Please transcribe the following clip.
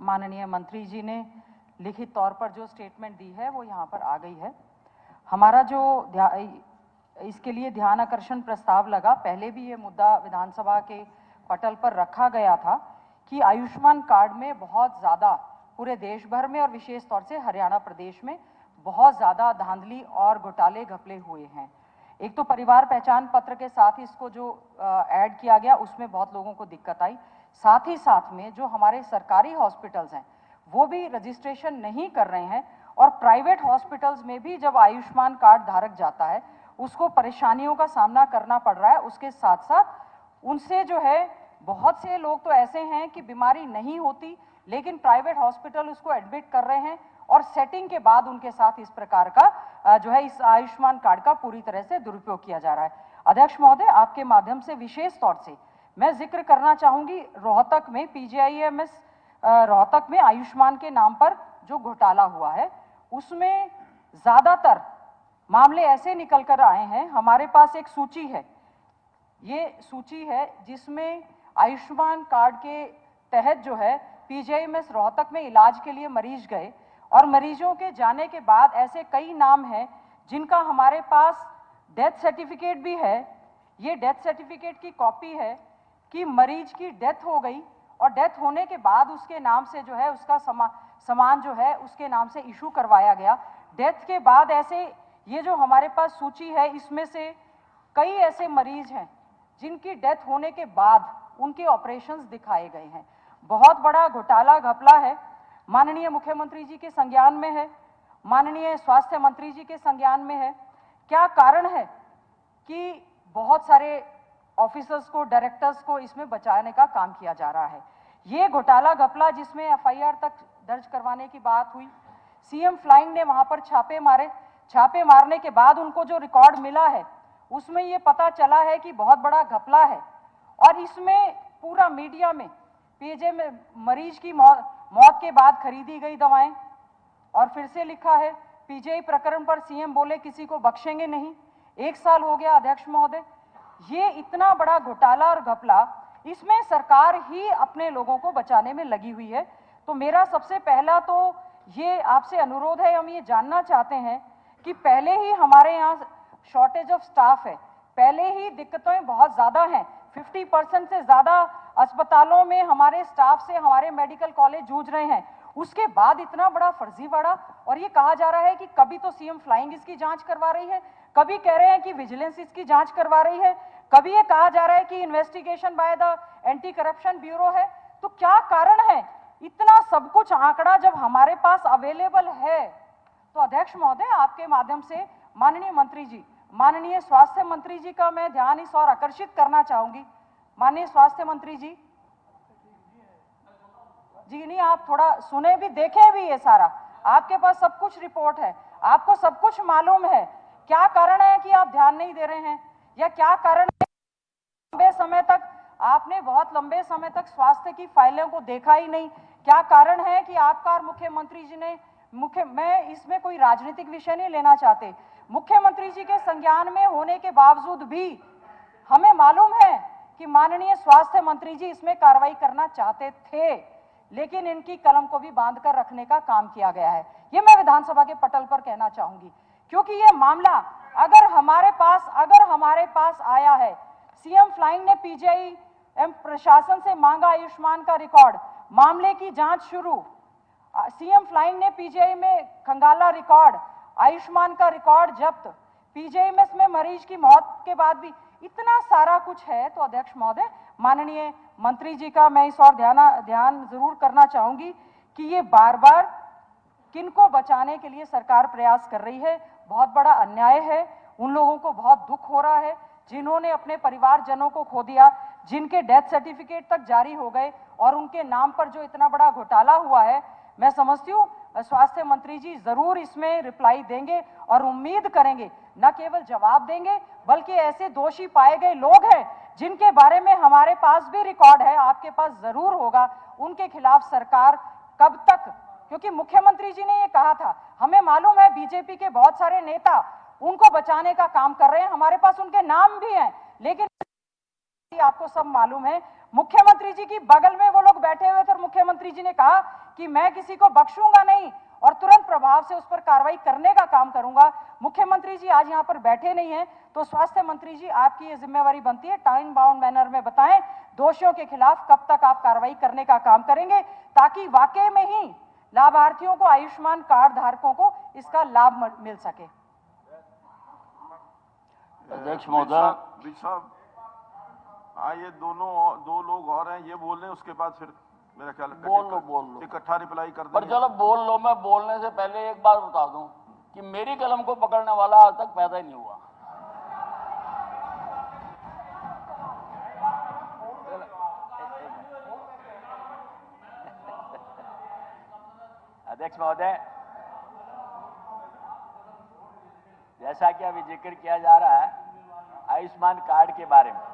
माननीय मंत्री जी ने लिखित तौर पर जो स्टेटमेंट दी है वो यहाँ पर आ गई है। हमारा जो इसके लिए ध्यान आकर्षण प्रस्ताव लगा, पहले भी ये मुद्दा विधानसभा के पटल पर रखा गया था कि आयुष्मान कार्ड में बहुत ज़्यादा पूरे देश भर में और विशेष तौर से हरियाणा प्रदेश में बहुत ज़्यादा धांधली और घोटाले घपले हुए हैं। एक तो परिवार पहचान पत्र के साथ इसको जो ऐड किया गया उसमें बहुत लोगों को दिक्कत आई। साथ ही साथ में जो हमारे सरकारी हॉस्पिटल्स हैं वो भी रजिस्ट्रेशन नहीं कर रहे हैं और प्राइवेट हॉस्पिटल्स में भी जब आयुष्मान कार्ड धारक जाता है उसको परेशानियों का सामना करना पड़ रहा है। उसके साथ साथ उनसे जो है बहुत से लोग तो ऐसे हैं कि बीमारी नहीं होती लेकिन प्राइवेट हॉस्पिटल उसको एडमिट कर रहे हैं और सेटिंग के बाद उनके साथ इस प्रकार का जो है इस आयुष्मान कार्ड का पूरी तरह से दुरुपयोग किया जा रहा है। अध्यक्ष महोदय, आपके माध्यम से विशेष तौर से मैं जिक्र करना चाहूंगी रोहतक में PGIMS रोहतक में आयुष्मान के नाम पर जो घोटाला हुआ है उसमें ज्यादातर मामले ऐसे निकल कर आए हैं। हमारे पास एक सूची है, ये सूची है जिसमें आयुष्मान कार्ड के तहत जो है PGIMS रोहतक में इलाज के लिए मरीज गए और मरीजों के जाने के बाद ऐसे कई नाम हैं जिनका हमारे पास डेथ सर्टिफिकेट भी है। ये डेथ सर्टिफिकेट की कॉपी है कि मरीज की डेथ हो गई और डेथ होने के बाद उसके नाम से जो है उसका सामान जो है उसके नाम से इशू करवाया गया। डेथ के बाद ऐसे ये जो हमारे पास सूची है इसमें से कई ऐसे मरीज हैं जिनकी डेथ होने के बाद उनके ऑपरेशंस दिखाए गए हैं। बहुत बड़ा घोटाला घपला है, माननीय मुख्यमंत्री जी के संज्ञान में है, माननीय स्वास्थ्य मंत्री जी के संज्ञान में है। क्या कारण है कि बहुत सारे ऑफिसर्स को, डायरेक्टर्स को इसमें बचाने का काम किया जा रहा है। ये घोटाला घपला जिसमें FIR तक दर्ज करवाने की बात हुई, CM फ्लाइंग ने वहां पर छापे मारे, छापे मारने के बाद उनको जो रिकॉर्ड मिला है उसमें ये पता चला है कि बहुत बड़ा घपला है और इसमें पूरा मीडिया में PJ में मरीज की मौत के बाद खरीदी गई दवाएं और फिर से लिखा है PGI प्रकरण पर CM बोले किसी को बख्शेंगे नहीं। 1 साल हो गया अध्यक्ष महोदय, ये इतना बड़ा घोटाला और घपला, इसमें सरकार ही अपने लोगों को बचाने में लगी हुई है। तो मेरा सबसे पहला तो ये आपसे अनुरोध है, हम ये जानना चाहते हैं कि पहले ही हमारे यहाँ शॉर्टेज ऑफ स्टाफ है, पहले ही दिक्कतें बहुत ज़्यादा हैं, 50% से ज़्यादा अस्पतालों में हमारे स्टाफ से हमारे मेडिकल कॉलेज जूझ रहे हैं। उसके बाद इतना बड़ा फर्जीवाड़ा और ये कहा जा रहा है कि कभी तो CM फ्लाइंग इसकी जांच करवा रही है, कभी कह रहे हैं कि विजिलेंस इसकी जांच करवा रही है, कभी ये कहा जा रहा है कि investigation by the anti corruption bureau है। तो क्या कारण है इतना सब कुछ आंकड़ा जब हमारे पास अवेलेबल है? तो अध्यक्ष महोदय, आपके माध्यम से माननीय मंत्री जी, माननीय स्वास्थ्य मंत्री जी का मैं ध्यान इस और आकर्षित करना चाहूंगी। माननीय स्वास्थ्य मंत्री जी नहीं, आप थोड़ा सुने भी, देखे भी, ये सारा आपके पास सब कुछ रिपोर्ट है, आपको सब कुछ मालूम है। क्या कारण है कि आप ध्यान नहीं दे रहे हैं, या क्या कारण है लंबे समय तक आपने बहुत लंबे समय तक स्वास्थ्य की फाइलों को देखा ही नहीं? क्या कारण है कि आपका और मुख्यमंत्री जी ने मैं इसमें कोई राजनीतिक विषय नहीं लेना चाहते, मुख्यमंत्री जी के संज्ञान में होने के बावजूद भी हमें मालूम है कि माननीय स्वास्थ्य मंत्री जी इसमें कार्रवाई करना चाहते थे, लेकिन इनकी कलम को भी बांध कर रखने का काम किया गया है। ये मैं विधानसभा के पटल पर कहना चाहूंगी, क्योंकि ये मामला अगर हमारे पास आया है, CM फ्लाइंग ने PGI प्रशासन से मांगा आयुष्मान का रिकॉर्ड, मामले की जांच शुरू, CM फ्लाइंग ने PGI में खंगाला रिकॉर्ड, आयुष्मान का रिकॉर्ड जब्त, PGIMS में मरीज की मौत के बाद भी इतना सारा कुछ है। तो अध्यक्ष महोदय, माननीय मंत्री जी का मैं इस और ध्यान जरूर करना चाहूंगी कि ये बार बार किनको बचाने के लिए सरकार प्रयास कर रही है। बहुत बड़ा अन्याय है, उन लोगों को बहुत दुख हो रहा है जिन्होंने अपने परिवारजनों को खो दिया, जिनके डेथ सर्टिफिकेट तक जारी हो गए और उनके नाम पर जो इतना बड़ा घोटाला हुआ है। मैं समझती हूँ स्वास्थ्य मंत्री जी जरूर इसमें रिप्लाई देंगे और उम्मीद करेंगे न केवल जवाब देंगे बल्कि ऐसे दोषी पाए गए लोग हैं जिनके बारे में हमारे पास भी रिकॉर्ड है, आपके पास जरूर होगा, उनके खिलाफ सरकार कब तक, क्योंकि मुख्यमंत्री जी ने ये कहा था, हमें मालूम है बीजेपी के बहुत सारे नेता उनको बचाने का काम कर रहे हैं, हमारे पास उनके नाम भी हैं, लेकिन आपको सब मालूम है मुख्यमंत्री जी की बगल में वो लोग बैठे हुए थे और मुख्यमंत्री जी ने कहा कि मैं किसी को बख्शूंगा नहीं और तुरंत प्रभाव से उस पर कार्रवाई करने का काम करूंगा। मुख्यमंत्री जी आज यहाँ पर बैठे नहीं हैं, तो स्वास्थ्य मंत्री जी आपकी ये जिम्मेवारी बनती है, टाइम बाउंड मैनर में बताएं दोषियों के खिलाफ कब तक आप कार्रवाई करने का काम करेंगे, ताकि वाकई में ही लाभार्थियों को, आयुष्मान कार्ड धारकों को इसका लाभ मिल सके। अध्यक्ष महोदय, ये दो लोग और हैं, ये बोल रहे हैं, उसके बाद फिर मेरा ख्याल बोल लो इकट्ठा रिप्लाई कर पर देंगे। चलो बोल लो। मैं बोलने से पहले एक बात बता दूं कि मेरी कलम को पकड़ने वाला आज तक पैदा ही नहीं हुआ। अध्यक्ष महोदय, जैसा कि अभी जिक्र किया जा रहा है आयुष्मान कार्ड के बारे में,